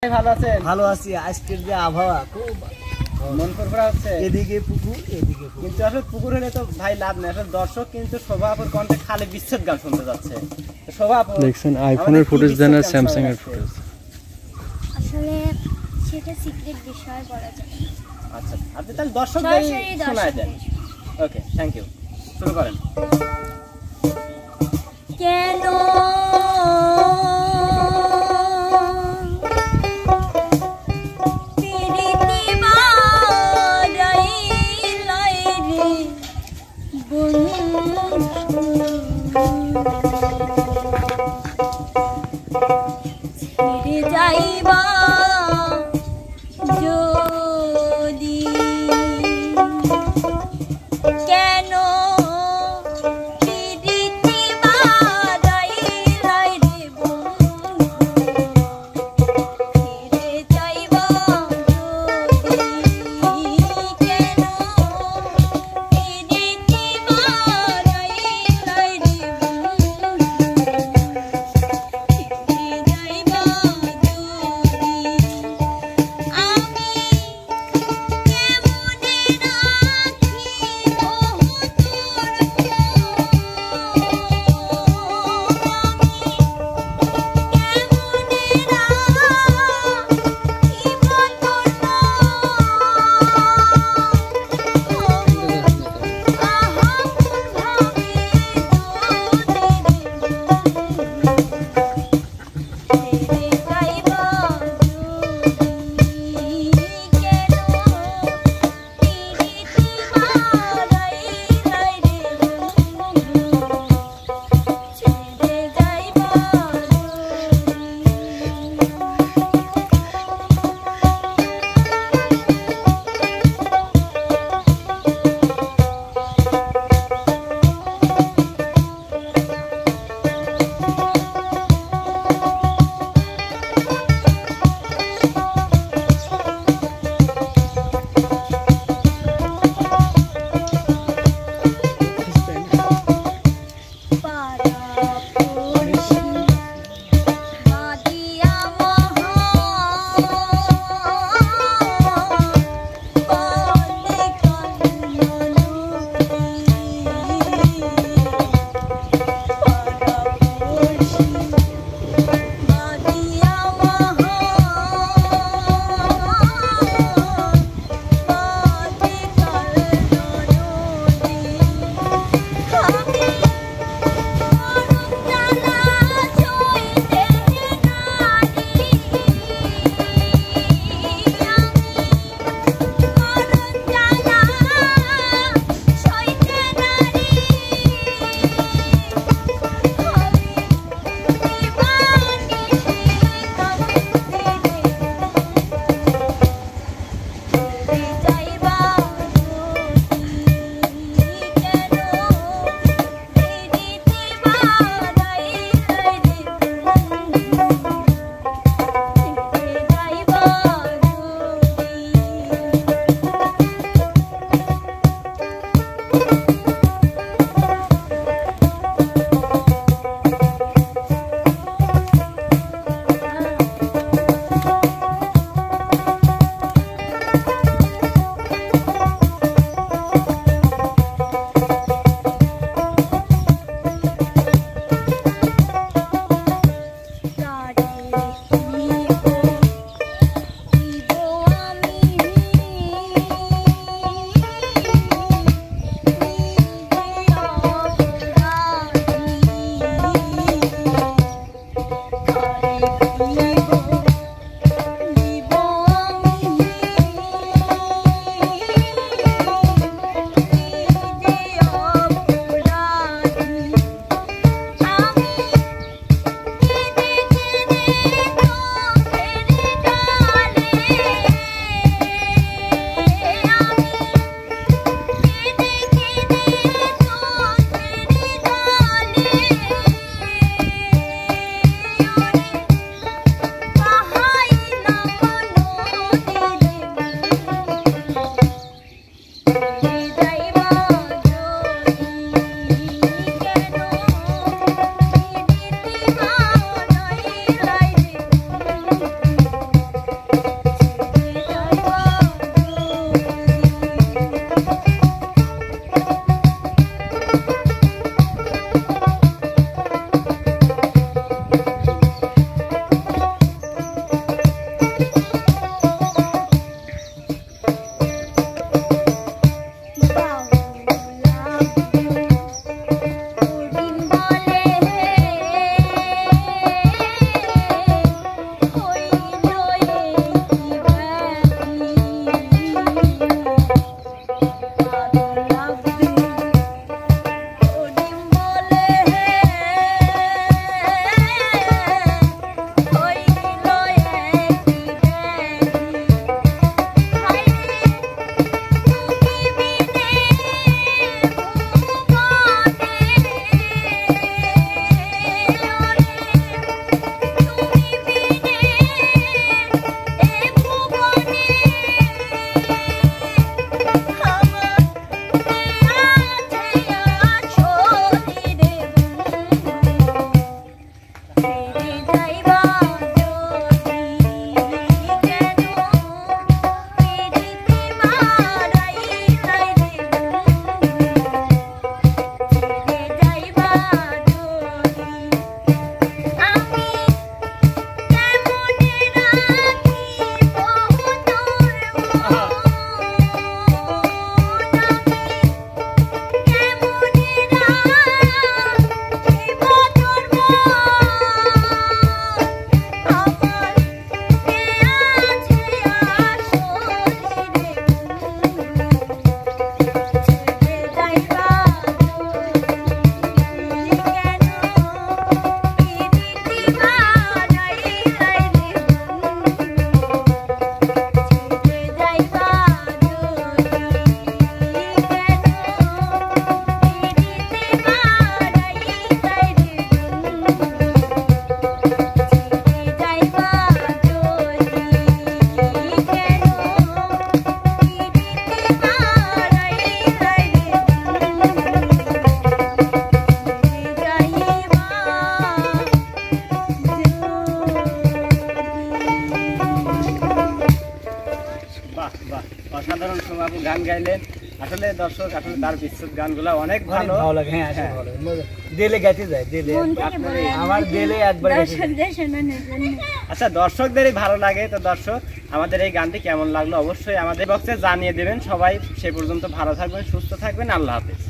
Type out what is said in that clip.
ভালো আছেন? ভালো আছি। আজকের যে আবহাওয়া খুব মন ফুরফুরা হচ্ছে। এদিকে পুকুর এদিকে পুকুর, কিন্তু আসলে পুকুর হলে তো ভাই লাভ নেই। আসলে দর্শক কিন্তু শোভা আপুর কণ্ঠে খালি বিচ্ছেদ গান শুনতে যাচ্ছে। তো শোভা আপু দেখছেন আইফোনের ফুটেজ দেন আর স্যামসাং এর ফুটেজ। আসলে সেটা সিক্রেট বিষয় বলা যাবে না। আচ্ছা, আপনি তাহলে দর্শকদের শোনায় দেন। ওকে, থ্যাংক ইউ। শুরু করেন। কেন ছেড়ে যাইবা যদি কেন আপু গান গাইলেন, আসলে দর্শক আসলে তার বিচ্ছেদ গানগুলো অনেক অনেক ভালো। ভালো লাগে, হ্যাঁ আসলে ভালো লাগে। দিলে গেতে যায়, দিলে মন থেকে বলে আমার দিলে একবার গেতে যায়। দর্শকদের শোনানোর জন্য। আচ্ছা, দর্শকদেরই ভালো লাগে। তো দর্শক, আমাদের এই গানটি কেমন লাগলো অবশ্যই আমাদের বক্সে জানিয়ে দেবেন। সবাই সে পর্যন্ত ভালো থাকবেন, সুস্থ থাকবেন। আল্লাহ হাফেজ।